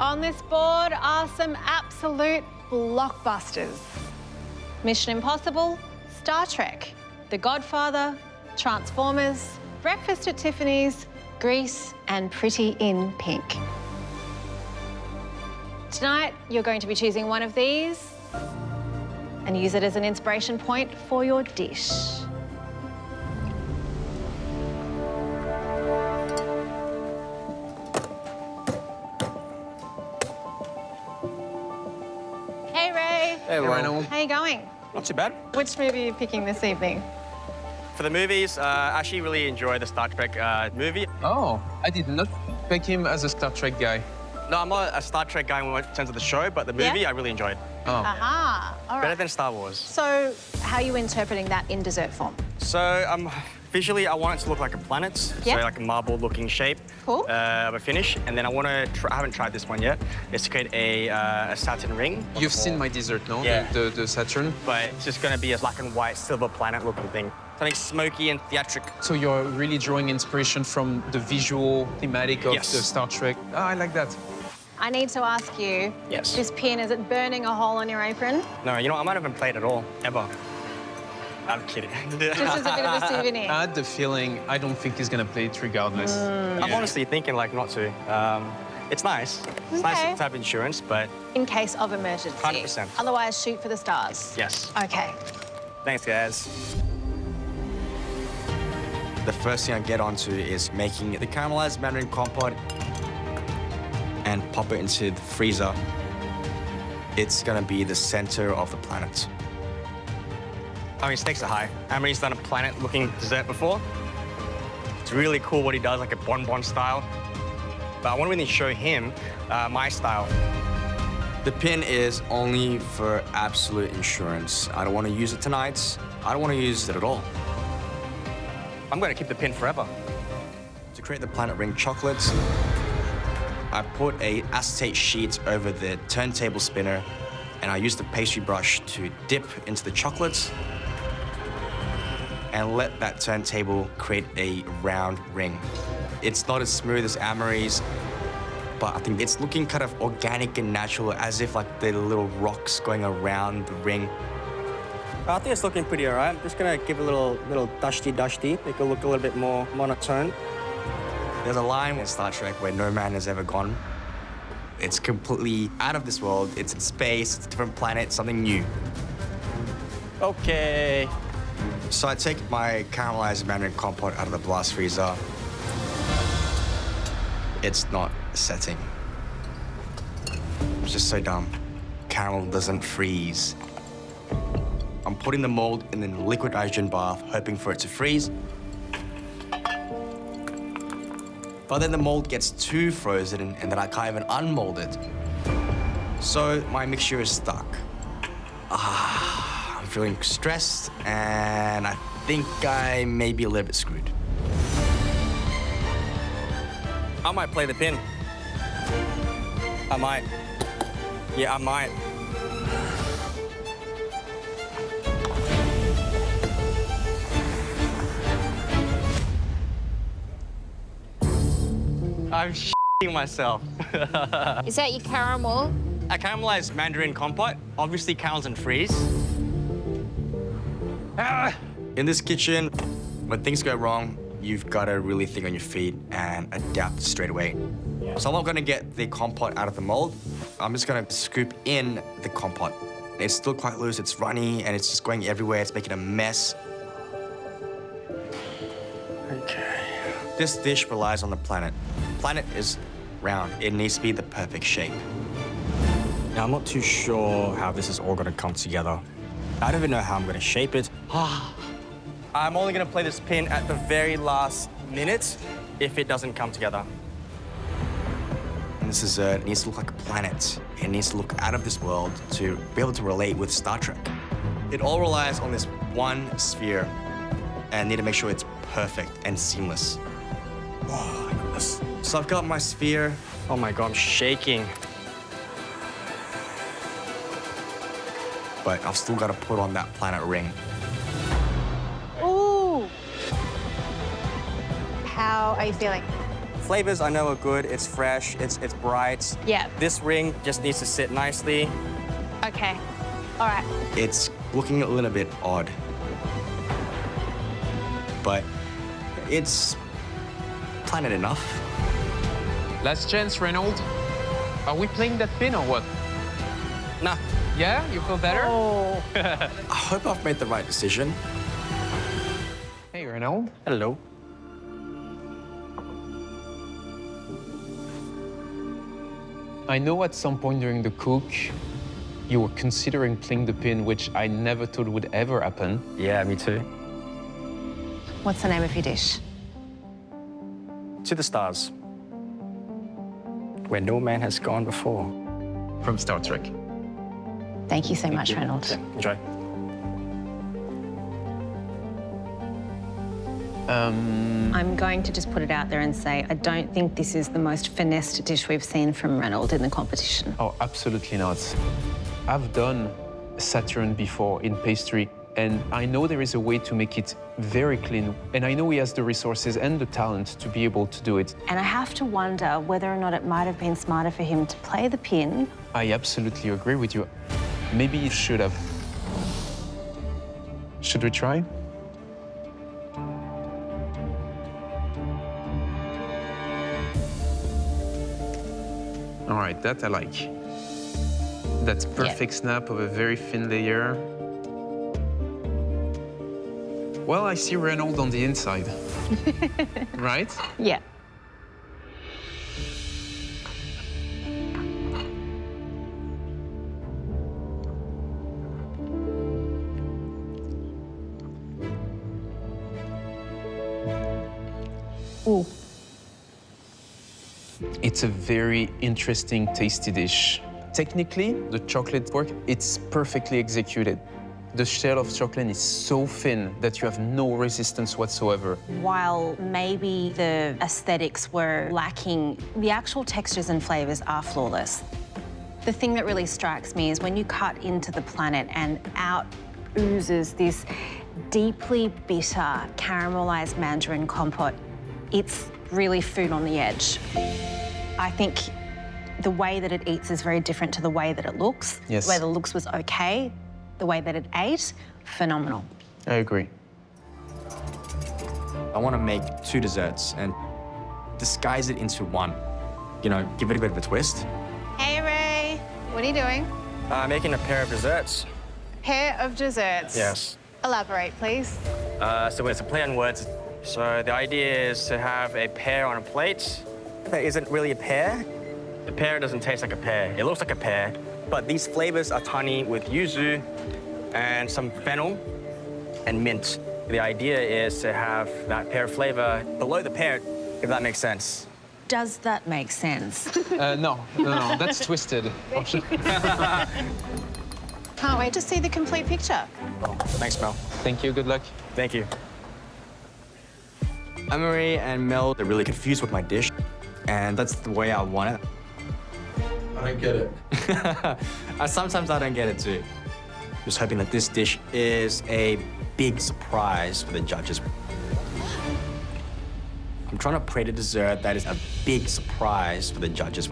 On this board are some absolute blockbusters. Mission Impossible, Star Trek, The Godfather, Transformers, Breakfast at Tiffany's, Grease, and Pretty in Pink. Tonight, you're going to be choosing one of these and use it as an inspiration point for your dish. Hey, Ray. Hey, Reynold. How you going? Not too bad. Which movie are you picking this evening? For the movies, I actually really enjoyed the Star Trek movie. Oh, I did not pick him as a Star Trek guy. No, I'm not a Star Trek guy in terms of the show, but the movie I really enjoyed. Oh. Aha, all right. Better than Star Wars. So, how are you interpreting that in dessert form? So, visually, I want it to look like a planet. Yeah. So, like a marble-looking shape. Cool. Of a finish. And then I want to, I haven't tried this one yet, is to create a Saturn ring. You've seen my dessert, no? Yeah. The Saturn. But it's just going to be a black and white silver planet-looking thing. Something smoky and theatric. So you're really drawing inspiration from the visual thematic of Yes. the Star Trek. Ah, I like that. I need to ask you, Yes. this pin, is it burning a hole on your apron? No, you know, I might not even played at all, ever. I'm kidding. Just as a bit of a souvenir. I had the feeling I don't think he's gonna play it regardless. I'm honestly thinking like not to. It's nice. It's nice to have insurance, but In case of emergency. 100%. Otherwise, shoot for the stars. yes. Okay. Thanks, guys. The first thing I get onto is making the caramelized mandarin compote and pop it into the freezer. It's gonna be the center of the planet. I mean, stakes are high. Amory's done a planet-looking dessert before. It's really cool what he does, like a bonbon style. But I want to really show him my style. The pin is only for absolute insurance. I don't want to use it tonight. I don't want to use it at all. I'm going to keep the pin forever. To create the planet ring chocolates, I put a acetate sheet over the turntable spinner, and I use the pastry brush to dip into the chocolates and let that turntable create a round ring. It's not as smooth as Amory's, but I think it's looking kind of organic and natural, as if like the little rocks going around the ring. I think it's looking pretty all right. I'm just going to give it a little dusty, make it look a little bit more monotone. There's a line in Star Trek where no man has ever gone. It's completely out of this world. It's in space, it's a different planet, something new. Okay. So I take my caramelized mandarin compote out of the blast freezer. It's not setting. It's just so dumb. Caramel doesn't freeze. I'm putting the mold in the liquid nitrogen bath, hoping for it to freeze. But then the mold gets too frozen and then I can't even unmold it. So my mixture is stuck. I'm feeling stressed and I think I may be a little bit screwed. I might play the pin. I might. Yeah, I might. I'm shitting myself. Is that your caramel? A caramelized mandarin compote, obviously caramels and freeze. In this kitchen, when things go wrong, you've got to really think on your feet and adapt straight away. So I'm not going to get the compote out of the mold. I'm just going to scoop in the compote. It's still quite loose, it's runny, and it's just going everywhere. It's making a mess. Okay. This dish relies on the planet. Planet is round. It needs to be the perfect shape. Now, I'm not too sure how this is all going to come together. I don't even know how I'm going to shape it. I'm only going to play this pin at the very last minute if it doesn't come together. And this dessert needs to look like a planet. It needs to look out of this world to be able to relate with Star Trek. It all relies on this one sphere, and I need to make sure it's perfect and seamless. Oh, my goodness. So I've got my sphere. Oh my God, I'm shaking. But I've still got to put on that planet ring. Ooh. How are you feeling? flavors I know are good. It's fresh, it's bright. Yeah. This ring just needs to sit nicely. Okay. All right. It's looking a little bit odd. But it's planet enough. Last chance, Reynold. Are we playing that pin or what? Nah. Yeah? You feel better? Oh. I hope I've made the right decision. Hey, Reynold. Hello. I know at some point during the cook, you were considering playing the pin, which I never thought would ever happen. Yeah, me too. What's the name of your dish? To the stars. Where no man has gone before. From Star Trek. Thank you so much, Reynold. Yeah, enjoy. I'm going to just put it out there and say I don't think this is the most finessed dish we've seen from Reynold in the competition. Oh, absolutely not. I've done Saturn before in pastry, and I know there is a way to make it very clean. And I know he has the resources and the talent to be able to do it. And I have to wonder whether or not it might have been smarter for him to play the pin. I absolutely agree with you. Maybe you should have. Should we try? All right, that I like. That's perfect snap of a very thin layer. Well, I see Reynold on the inside. Right? Yeah. Ooh. It's a very interesting, tasty dish. Technically, the chocolate work, it's perfectly executed. The shell of chocolate is so thin that you have no resistance whatsoever. While maybe the aesthetics were lacking, the actual textures and flavors are flawless. The thing that really strikes me is when you cut into the planet and out oozes this deeply bitter caramelized mandarin compote. It's really food on the edge. I think the way that it eats is very different to the way that it looks. Yes. The way that it looks was okay. The way that it ate, phenomenal. I agree. I want to make 2 desserts and disguise it into one. You know, give it a bit of a twist. Hey, Ray. What are you doing? Making a pair of desserts. Pair of desserts. Yes. Elaborate, please. So it's a play on words. So the idea is to have a pear on a plate. That isn't really a pear. The pear doesn't taste like a pear. It looks like a pear, but these flavors are tiny with yuzu and some fennel and mint. The idea is to have that pear flavor below the pear, if that makes sense. Does that make sense? No, that's twisted. Can't wait to see the complete picture. Oh, thanks, Mel. Thank you, good luck. Thank you. Anne-Marie and Mel, they're really confused with my dish, and that's the way I want it. I don't get it. Sometimes I don't get it too. Just hoping that this dish is a big surprise for the judges. I'm trying to create a dessert that is a big surprise for the judges.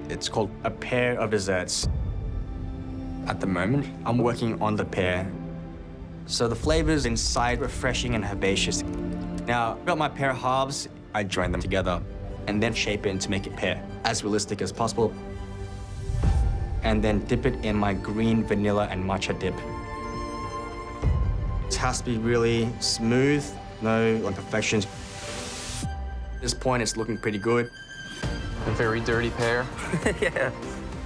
It's called a pair of desserts. At the moment, I'm working on the pear. So the flavors inside refreshing and herbaceous. Now, I've got my pear halves, I join them together and then shape it to make it pear, as realistic as possible. And then dip it in my green vanilla and matcha dip. It has to be really smooth, no imperfections. At this point, it's looking pretty good. A very dirty pear. Yeah,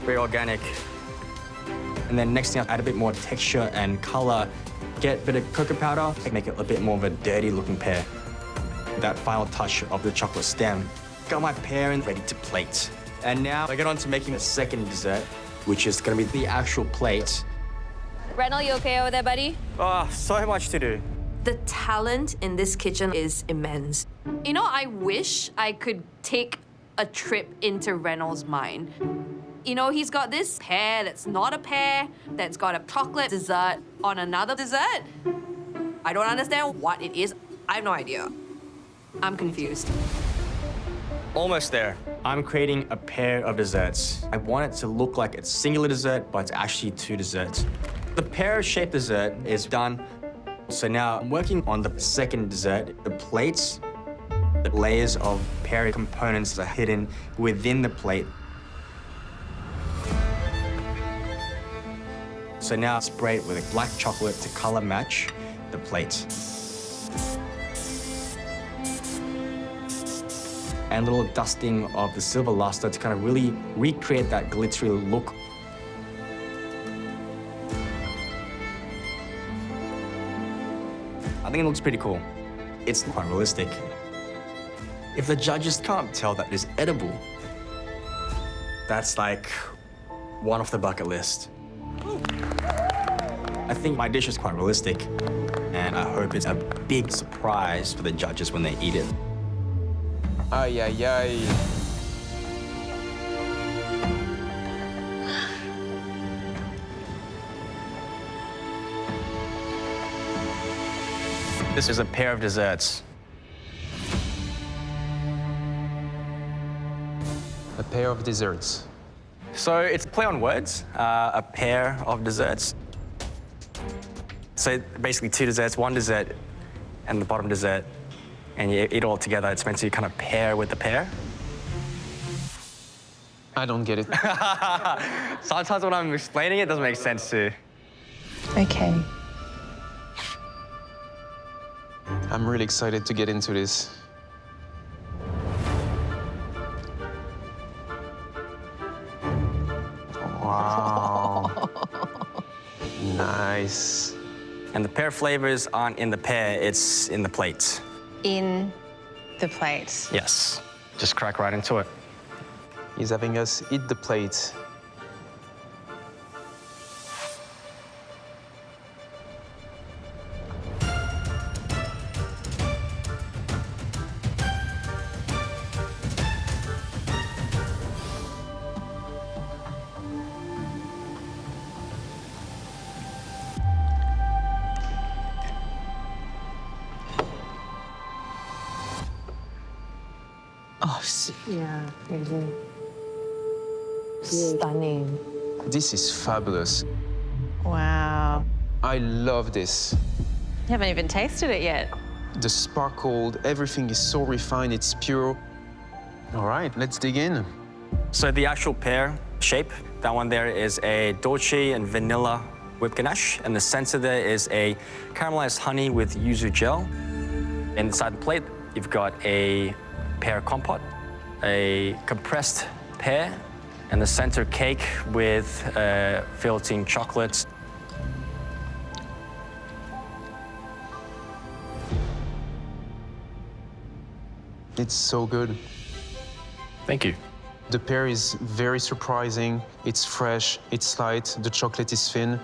very organic. And then next thing, I'll add a bit more texture and color. Get a bit of cocoa powder, make it a bit more of a dirty looking pear. That final touch of the chocolate stem. Got my pear and ready to plate. And now I get on to making the second dessert, which is gonna be the actual plate. Reynold, you okay over there, buddy? Oh, so much to do. The talent in this kitchen is immense. You know, I wish I could take a trip into Reynold's mind. You know, he's got this pear that's not a pear, that's got a chocolate dessert on another dessert. I don't understand what it is. I have no idea. I'm confused. Almost there. I'm creating a pair of desserts. I want it to look like it's singular dessert, but it's actually two desserts. The pear-shaped dessert is done. So now I'm working on the second dessert. The plates, the layers of pear components are hidden within the plate. So now spray it with a black chocolate to color match the plate. And a little dusting of the silver luster to kind of really recreate that glittery look. I think it looks pretty cool. It's quite realistic. If the judges can't tell that it's edible, that's like one off the bucket list. I think my dish is quite realistic, and I hope it's a big surprise for the judges when they eat it. Ay, ay, ay. This is a pair of desserts. A pair of desserts. So it's a play on words, a pair of desserts. So basically two desserts, one dessert and the bottom dessert, and you eat it all together. It's meant to kind of pair with the pear. I don't get it. Sometimes when I'm explaining it, doesn't make sense too. Okay. I'm really excited to get into this. Wow. Nice. And the pear flavors aren't in the pear, it's in the plate. In the plate. Yes, just crack right into it. He's having us eat the plate. Oh, yeah, stunning. This is fabulous. Wow. I love this. You haven't even tasted it yet. The sparkled, everything is so refined, it's pure. All right, let's dig in. So the actual pear shape, that one there is a dolce and vanilla whipped ganache, and the center there is a caramelized honey with yuzu gel. Inside the plate, you've got a pear compote, a compressed pear, and the center cake with filled chocolate. It's so good. Thank you. The pear is very surprising. It's fresh, it's light, the chocolate is thin.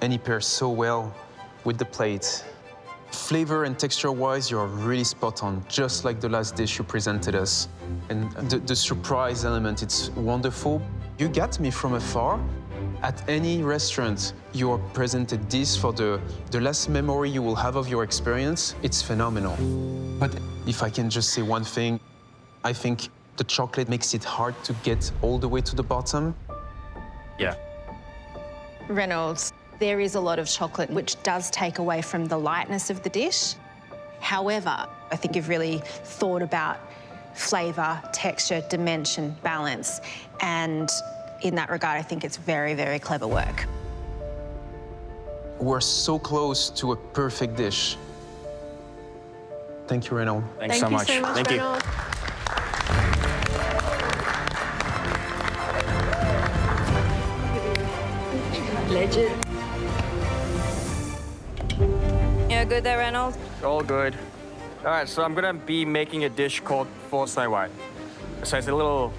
And it pairs so well with the plate. Flavor and texture-wise, you're really spot on, just like the last dish you presented us. And the surprise element, it's wonderful. You got me from afar. At any restaurant, you are presented this for the last memory you will have of your experience. It's phenomenal. But if I can just say one thing, I think the chocolate makes it hard to get all the way to the bottom. Yeah. Reynolds, there is a lot of chocolate, which does take away from the lightness of the dish. However, I think you've really thought about flavour, texture, dimension, balance, and in that regard, I think it's very, very clever work. We're so close to a perfect dish. Thank you, Reynold. Thanks so much. Thank you. Reynolds. Legend. You're good there, Reynold? All good. All right, so I'm gonna be making a dish called For Snow White. So it's a little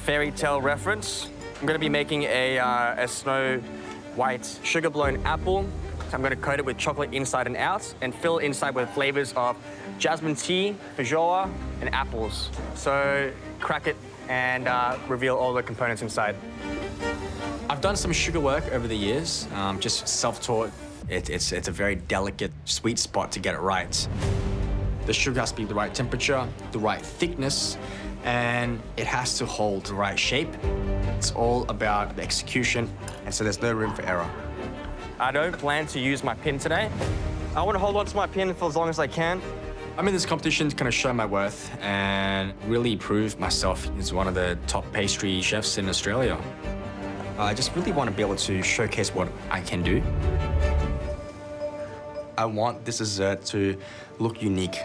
fairy tale reference. I'm gonna be making a snow white sugar-blown apple. So I'm gonna coat it with chocolate inside and out and fill it inside with flavors of jasmine tea, feijoa, and apples. So crack it and reveal all the components inside. I've done some sugar work over the years, just self-taught. It's a very delicate, sweet spot to get it right. The sugar has to be the right temperature, the right thickness, and it has to hold the right shape. It's all about the execution, and so there's no room for error. I don't plan to use my pin today. I want to hold on to my pin for as long as I can. I'm in this competition to kind of show my worth and really prove myself as one of the top pastry chefs in Australia. I just really want to be able to showcase what I can do. I want this dessert to look unique.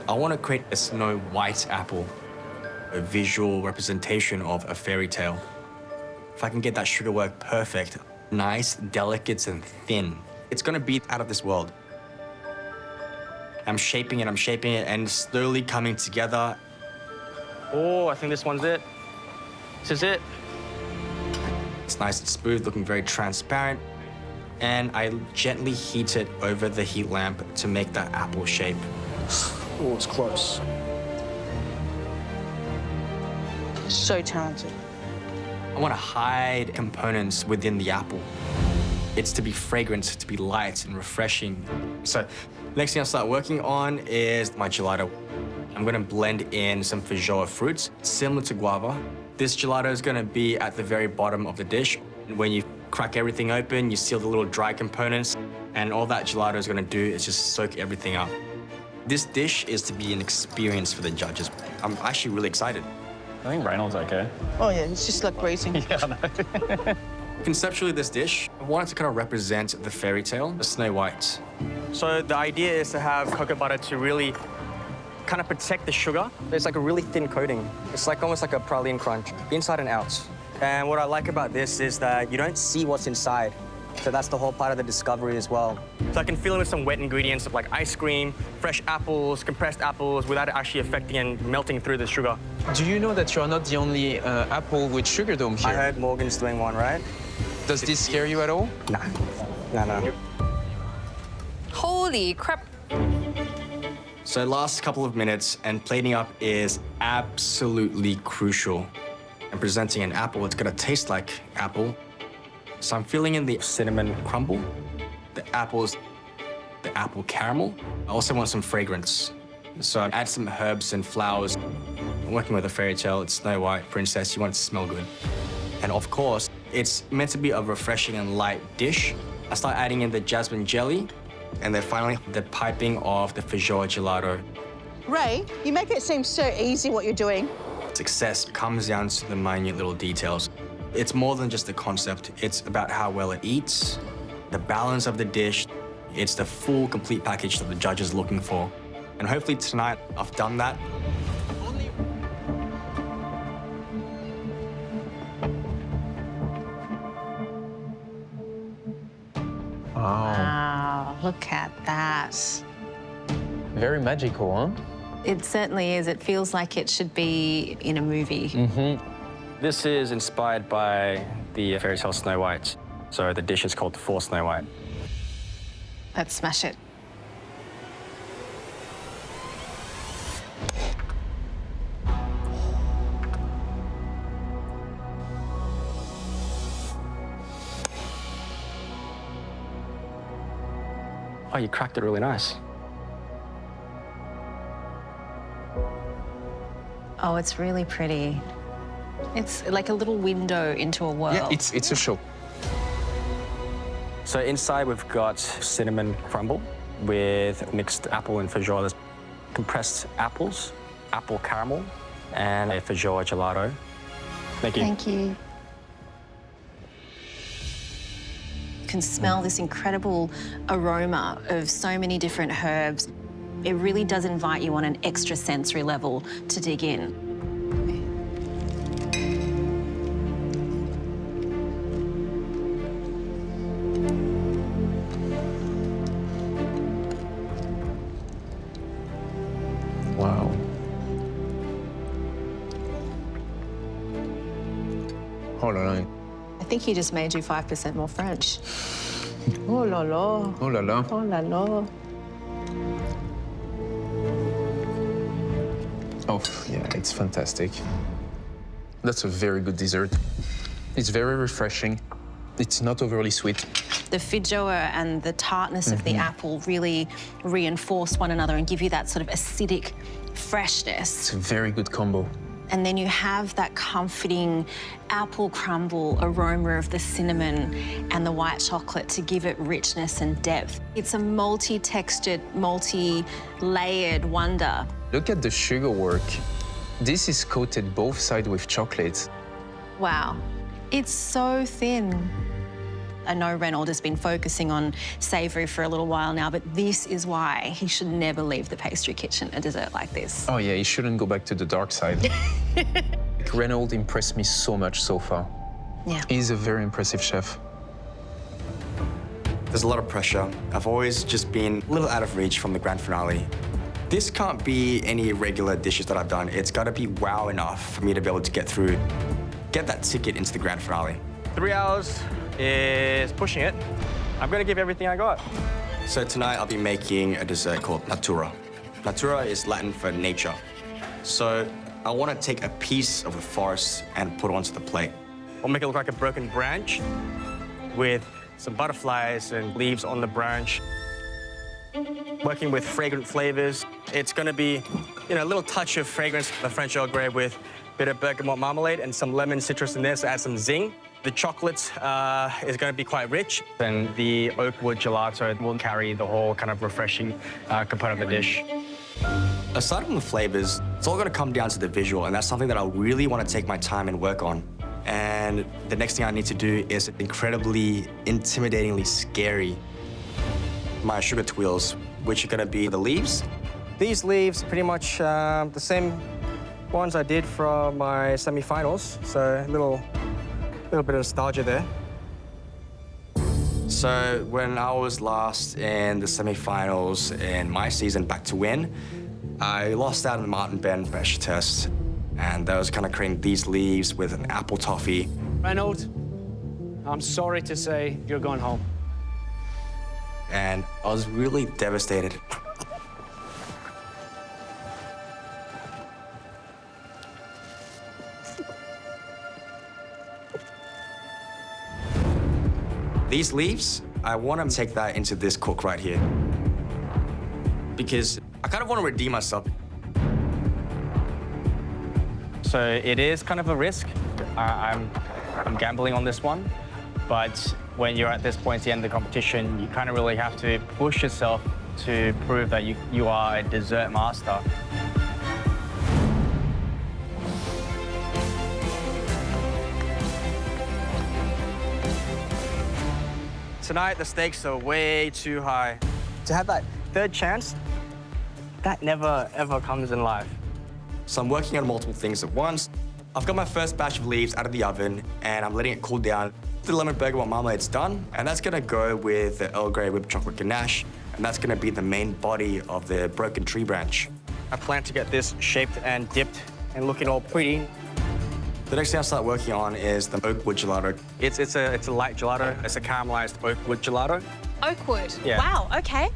I want to create a Snow White apple, a visual representation of a fairy tale. If I can get that sugar work perfect, nice, delicate, and thin, it's going to be out of this world. I'm shaping it, and it's slowly coming together. Oh, I think this one's it. This is it. It's nice and smooth, looking very transparent. And I gently heat it over the heat lamp to make that apple shape. Oh, it's close. So talented. I want to hide components within the apple. It's to be fragrant, to be light and refreshing. So next thing I'll start working on is my gelato. I'm going to blend in some feijoa fruits, similar to guava. This gelato is going to be at the very bottom of the dish. When you crack everything open, you see all the little dry components, and all that gelato is going to do is just soak everything up. This dish is to be an experience for the judges. I'm actually really excited. I think Reynold's okay. Oh yeah, it's just like breathing. Yeah, I know. Conceptually, this dish, I wanted to kind of represent the fairy tale, the Snow White. So the idea is to have cocoa butter to really kind of protect the sugar. It's like a really thin coating. It's like almost like a praline crunch, inside and out. And what I like about this is that you don't see what's inside. So that's the whole part of the discovery as well. So I can fill in with some wet ingredients of like ice cream, fresh apples, compressed apples, without it actually affecting and melting through the sugar. Do you know that you're not the only apple with sugar dome here? I heard Morgan's doing one, right? Does this scare you at all? Nah, no. Holy crap. So last couple of minutes, and plating up is absolutely crucial. And presenting an apple, it's gonna taste like apple. So I'm filling in the cinnamon crumble, the apples, the apple caramel. I also want some fragrance. So I add some herbs and flowers. I'm working with a fairy tale, it's Snow White princess, you want it to smell good. And of course, it's meant to be a refreshing and light dish. I start adding in the jasmine jelly, and then finally the piping of the feijoa gelato. Ray, you make it seem so easy what you're doing. Success comes down to the minute little details. It's more than just the concept. It's about how well it eats, the balance of the dish. It's the full, complete package that the judge is looking for. And hopefully tonight I've done that. Wow, look at that. Very magical, huh? It certainly is. It feels like it should be in a movie. This is inspired by the fairy tale Snow White. So the dish is called the For Snow White. Let's smash it. Oh, you cracked it really nice. Oh, it's really pretty. It's like a little window into a world. Yeah, it's a show. So inside we've got cinnamon crumble with mixed apple and feijoa. There's compressed apples, apple caramel, and a feijoa gelato. Thank you. Thank you. You can smell this incredible aroma of so many different herbs. It really does invite you on an extra sensory level to dig in. Wow. Oh la la. I think he just made you 5% more French. Oh la la. Oh la la. Oh la la. Oh, yeah, it's fantastic. That's a very good dessert. It's very refreshing. It's not overly sweet. The vigor and the tartness of the apple really reinforce one another and give you that sort of acidic freshness. It's a very good combo. And then you have that comforting apple crumble aroma of the cinnamon and the white chocolate to give it richness and depth. It's a multi-textured, multi-layered wonder. Look at the sugar work. This is coated both sides with chocolate. Wow, it's so thin. I know Reynold has been focusing on savoury for a little while now, but this is why he should never leave the pastry kitchen, a dessert like this. Oh yeah, he shouldn't go back to the dark side. Reynold impressed me so much so far. Yeah. He's a very impressive chef. There's a lot of pressure. I've always just been a little out of reach from the grand finale. This can't be any regular dishes that I've done. It's got to be wow enough for me to be able to get through, get that ticket into the grand finale. 3 hours is pushing it. I'm gonna give everything I got. So tonight I'll be making a dessert called Natura. Natura is Latin for nature. So I want to take a piece of the forest and put it onto the plate. I'll make it look like a broken branch with some butterflies and leaves on the branch. Working with fragrant flavors. It's gonna be, a little touch of fragrance, the French Earl Grey with a bit of bergamot marmalade and some lemon citrus in there, so add some zing. The chocolate is going to be quite rich, and the oak wood gelato will carry the whole kind of refreshing component of the dish. Aside from the flavors, it's all going to come down to the visual, and that's something that I really want to take my time and work on. And the next thing I need to do is incredibly, intimidatingly scary. My sugar twirls, which are going to be the leaves. These leaves, pretty much the same ones I did from my semi-finals, so a little bit of nostalgia there. So when I was last in the semi-finals in my season back to win, I lost out in the Martin Ben pressure test, and that was kind of creating these leaves with an apple toffee. Reynold, I'm sorry to say you're going home. And I was really devastated. These leaves, I want to take that into this cook right here. Because I kind of want to redeem myself. So it is kind of a risk. I'm gambling on this one, but when you're at this point at the end of the competition, you kind of really have to push yourself to prove that you are a dessert master. Tonight, the stakes are way too high. To have that third chance, that never, ever comes in life. So I'm working on multiple things at once. I've got my first batch of leaves out of the oven, and I'm letting it cool down. The lemon bergamot marmalade's done, and that's gonna go with the Earl Grey whipped chocolate ganache, and that's gonna be the main body of the broken tree branch. I plan to get this shaped and dipped and looking all pretty. The next thing I start working on is the oak wood gelato. It's a light gelato. It's a caramelized oak wood gelato. Oak wood? Yeah. Wow, okay.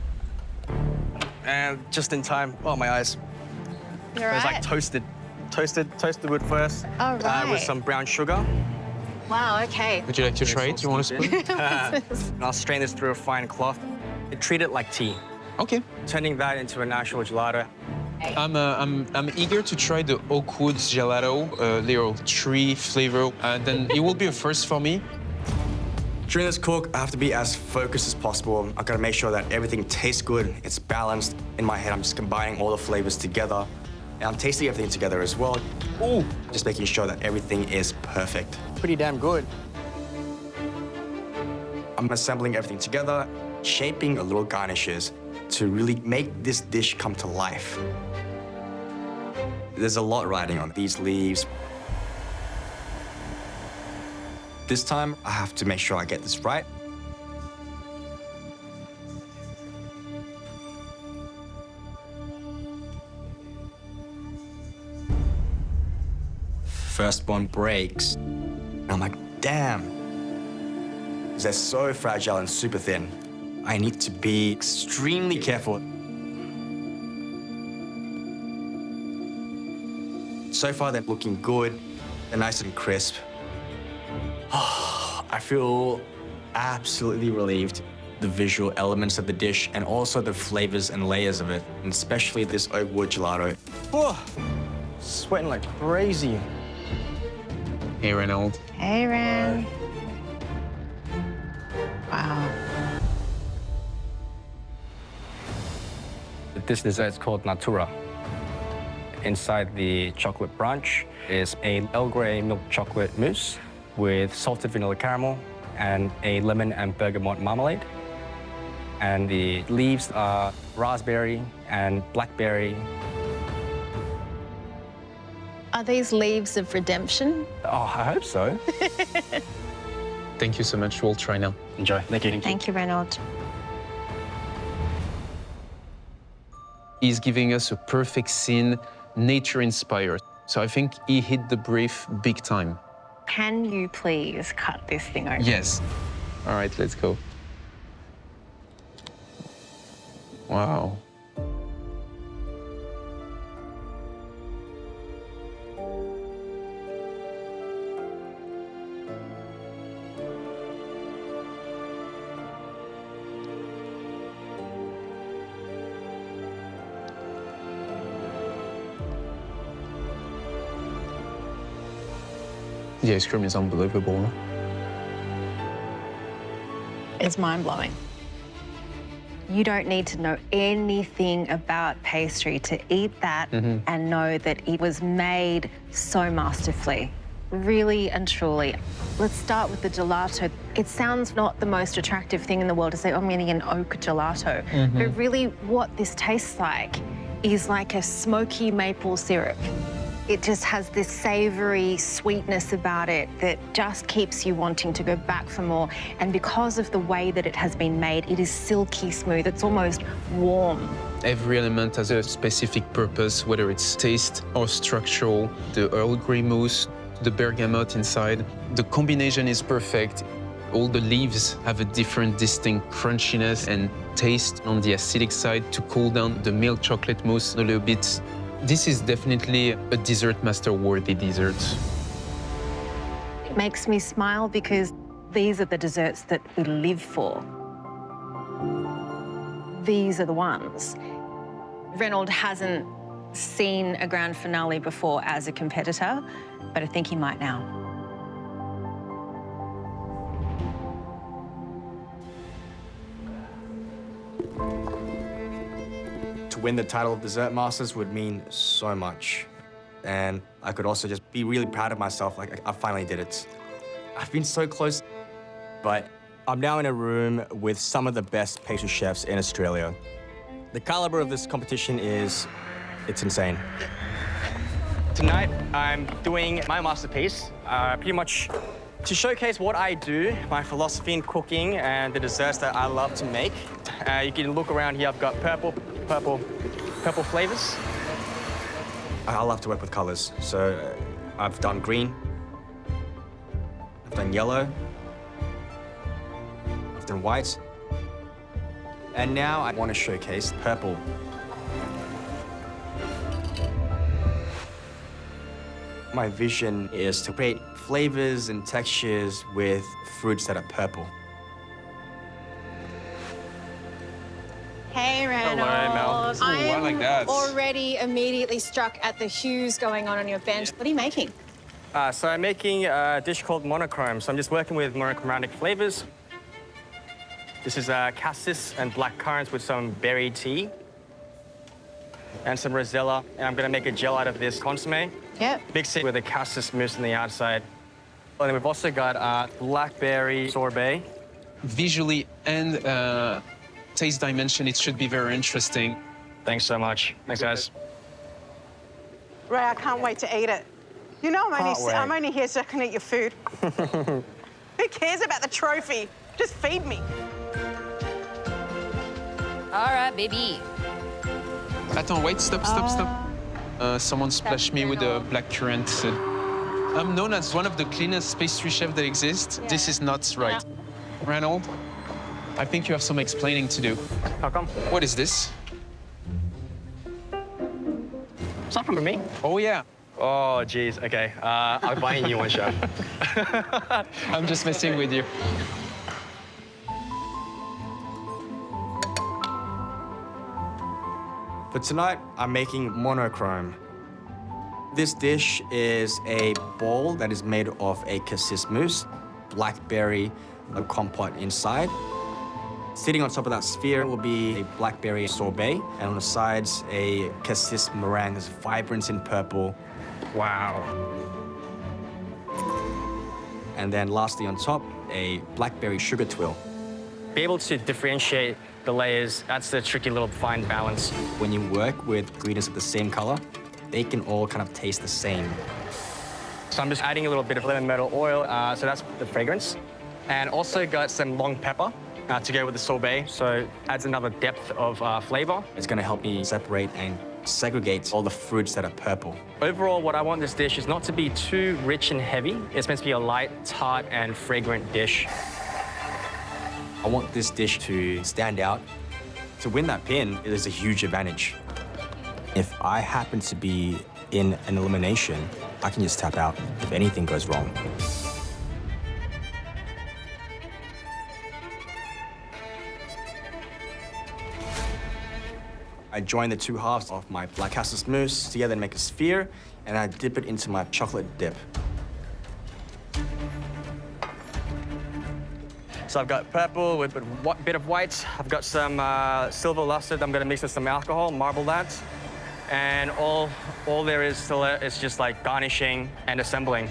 And just in time, oh, my eyes. You're It was right. like toasted wood first. Oh, right. With some brown sugar. Wow, okay. Would you like to try it? You want a spoon? And I'll strain this through a fine cloth and treat it like tea. Okay. Turning that into an actual gelato. I'm eager to try the oak wood gelato, little tree flavor, and then it will be a first for me. During this cook, I have to be as focused as possible. I've got to make sure that everything tastes good, it's balanced. In my head, I'm just combining all the flavors together. And I'm tasting everything together as well. Ooh! Just making sure that everything is perfect. Pretty damn good. I'm assembling everything together, shaping the little garnishes to really make this dish come to life. There's a lot riding on these leaves. This time, I have to make sure I get this right. First one breaks. And I'm like, damn. They're so fragile and super thin. I need to be extremely careful. So far, they're looking good. They're nice and crisp. I feel absolutely relieved. The visual elements of the dish and also the flavors and layers of it, and especially this oak wood gelato. Oh, sweating like crazy. Hey, Reynold. Hey, Ren. Wow. This dessert is called Natura. Inside the chocolate branch is a Earl Grey milk chocolate mousse with salted vanilla caramel and a lemon and bergamot marmalade. And the leaves are raspberry and blackberry. Are these leaves of redemption? Oh, I hope so. Thank you so much. We'll try now. Enjoy. Thank you. Thank you, Reynold. He's giving us a perfect scene, nature-inspired. So I think he hit the brief big time. Can you please cut this thing open? Yes. All right, let's go. Wow. The ice cream is unbelievable. It's mind-blowing. You don't need to know anything about pastry to eat that and know that it was made so masterfully, really and truly. Let's start with the gelato. It sounds not the most attractive thing in the world to say, oh, I'm getting an oak gelato. But really what this tastes like is like a smoky maple syrup. It just has this savoury sweetness about it that just keeps you wanting to go back for more. And because of the way that it has been made, it is silky smooth. It's almost warm. Every element has a specific purpose, whether it's taste or structural. The Earl Grey mousse, the bergamot inside. The combination is perfect. All the leaves have a different distinct crunchiness and taste on the acidic side to cool down the milk chocolate mousse a little bit. This is definitely a dessert master-worthy dessert. It makes me smile because these are the desserts that we live for. These are the ones. Reynold hasn't seen a grand finale before as a competitor, but I think he might now. To win the title of Dessert Masters would mean so much. And I could also just be really proud of myself, like I finally did it. I've been so close, but I'm now in a room with some of the best pastry chefs in Australia. The caliber of this competition it's insane. Tonight, I'm doing my masterpiece, pretty much to showcase what I do, my philosophy in cooking and the desserts that I love to make. You can look around here, I've got purple flavors. I love to work with colors. So I've done green, I've done yellow, I've done white, and now I want to showcase purple. My vision is to create flavors and textures with fruits that are purple. Hey, Reynold. Hello, Mel. I Ooh, I am like that. already immediately struck at the hues going on your bench. What are you making? So I'm making a dish called Monochrome. So I'm just working with monochromatic flavors. This is cassis and black currants with some berry tea and some rosella. And I'm gonna make a gel out of this consomme. Yep. Mix it with a cassis mousse on the outside. And then we've also got blackberry sorbet. Visually and taste dimension, it should be very interesting. Thanks so much. Thanks, guys. Ray, I can't wait to eat it. You know I'm only here so I can eat your food. Who cares about the trophy? Just feed me. All right, baby. Attends, wait, stop. Someone splashed me with a black currant. I'm known as one of the cleanest pastry chefs that exists. Yeah. This is not right. Yeah. Reynold, I think you have some explaining to do. How come? What is this? It's not from me. Oh, yeah. Oh, geez. Okay. I'll buy a new one, chef. I'm just messing with you. For tonight, I'm making monochrome. This dish is a bowl that is made of a cassis mousse, blackberry compote inside. Sitting on top of that sphere will be a blackberry sorbet, and on the sides, a cassis meringue that's vibrant in purple. Wow. And then lastly on top, a blackberry sugar twill. Be able to differentiate the layers, that's the tricky little fine balance. When you work with ingredients of the same color, they can all kind of taste the same. So I'm just adding a little bit of lemon myrtle oil, so that's the fragrance. And also got some long pepper to go with the sorbet, so adds another depth of flavor. It's gonna help me separate and segregate all the fruits that are purple. Overall, what I want this dish is not to be too rich and heavy. It's meant to be a light, tart, and fragrant dish. I want this dish to stand out. To win that pin, it is a huge advantage. If I happen to be in an elimination, I can just tap out if anything goes wrong. I join the two halves of my black cassis mousse together to make a sphere, and I dip it into my chocolate dip. So I've got purple with a bit of white. I've got some silver luster. I'm gonna mix with some alcohol, marble that. And all there is to it is just like garnishing and assembling.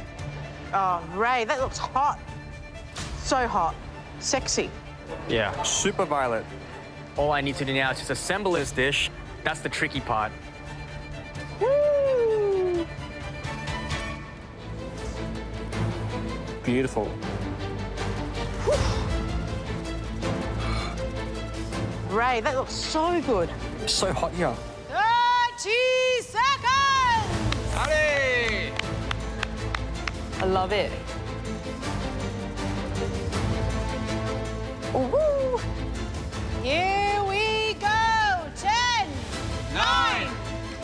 Oh, Ray, that looks hot. So hot. Sexy. Yeah, super violet. All I need to do now is just assemble this dish. That's the tricky part. Woo! Beautiful. Ray, that looks so good. It's so hot here. 30 seconds! Howdy! I love it. Woo! Here we go. 10, 9,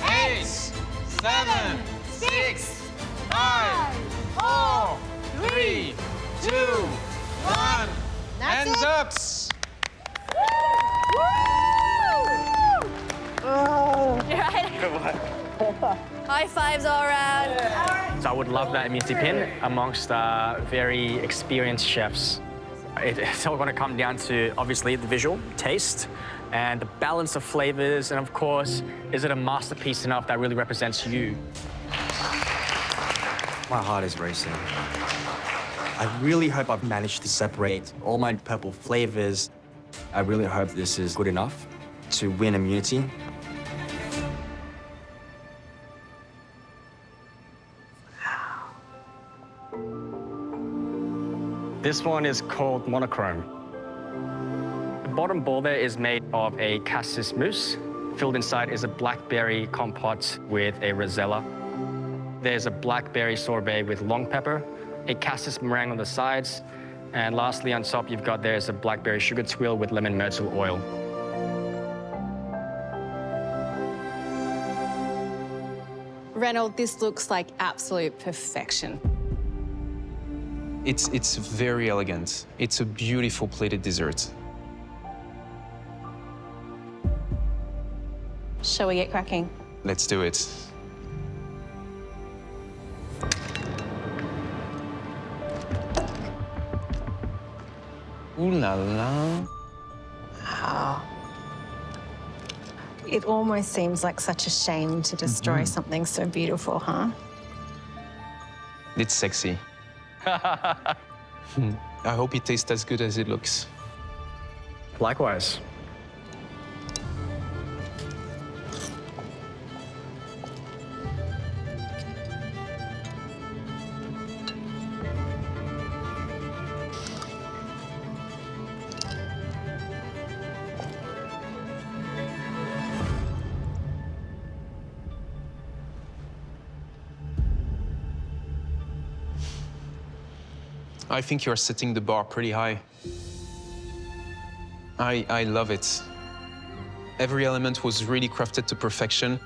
8, 7, 6, 5, 4, 3, 2, 1. That's Hands it. up! High fives all around. So I would love that immunity pin amongst very experienced chefs. It's all going to come down to, obviously, the visual, taste, and the balance of flavors, and of course, is it a masterpiece enough that really represents you? My heart is racing. I really hope I've managed to separate all my purple flavors. I really hope this is good enough to win immunity. This one is called Monochrome. The bottom bowl there is made of a cassis mousse. Filled inside is a blackberry compote with a rosella. There's a blackberry sorbet with long pepper, a cassis meringue on the sides, and lastly on top you've got there's a blackberry sugar twill with lemon myrtle oil. Reynold, this looks like absolute perfection. It's very elegant. It's a beautiful plated dessert. Shall we get cracking? Let's do it. Ooh la la. It almost seems like such a shame to destroy something so beautiful, huh? It's sexy. I hope it tastes as good as it looks. Likewise. I think you're setting the bar pretty high. I love it. Every element was really crafted to perfection.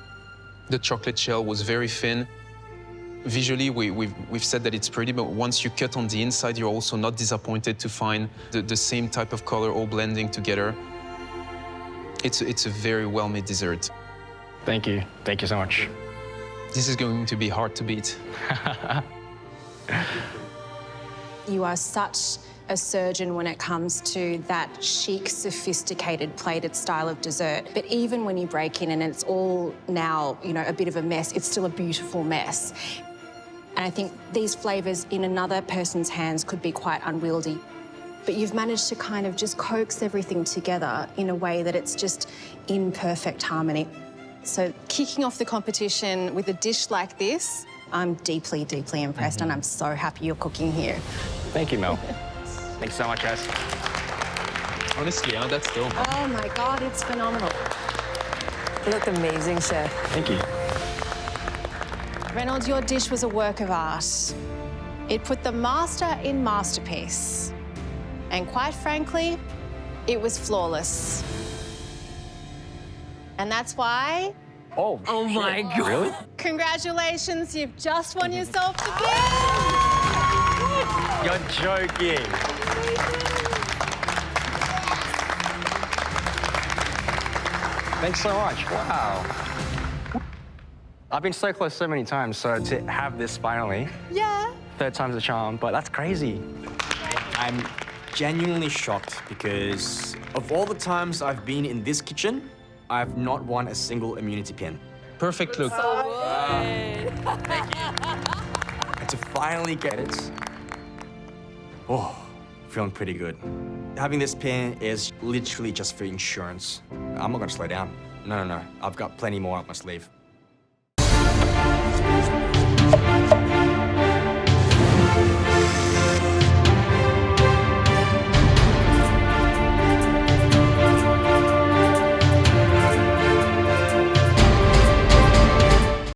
The chocolate shell was very thin. Visually, we've said that it's pretty, but once you cut on the inside, you're also not disappointed to find the same type of color all blending together. It's a very well-made dessert. Thank you. Thank you so much. This is going to be hard to beat. You are such a surgeon when it comes to that chic, sophisticated, plated style of dessert. But even when you break in and it's all now, you know, a bit of a mess, it's still a beautiful mess. And I think these flavours in another person's hands could be quite unwieldy. But you've managed to kind of just coax everything together in a way that it's just in perfect harmony. So kicking off the competition with a dish like this, I'm deeply, deeply impressed, and I'm so happy you're cooking here. Thank you, Mel. Thanks so much, guys. Honestly, that's dope. Oh my God, it's phenomenal. You look amazing, chef. Thank you. Reynold, your dish was a work of art. It put the master in masterpiece. And quite frankly, it was flawless. And that's why... Oh my God. Really? Congratulations, you've just won yourself the gift! You're joking. Thanks so much. Wow. I've been so close so many times, so to have this finally, Yeah. third time's a charm, but that's crazy. I'm genuinely shocked because of all the times I've been in this kitchen, I've not won a single immunity pin. Perfect look. And to finally get it, oh, feeling pretty good. Having this pin is literally just for insurance. I'm not gonna slow down. No, I've got plenty more up my sleeve.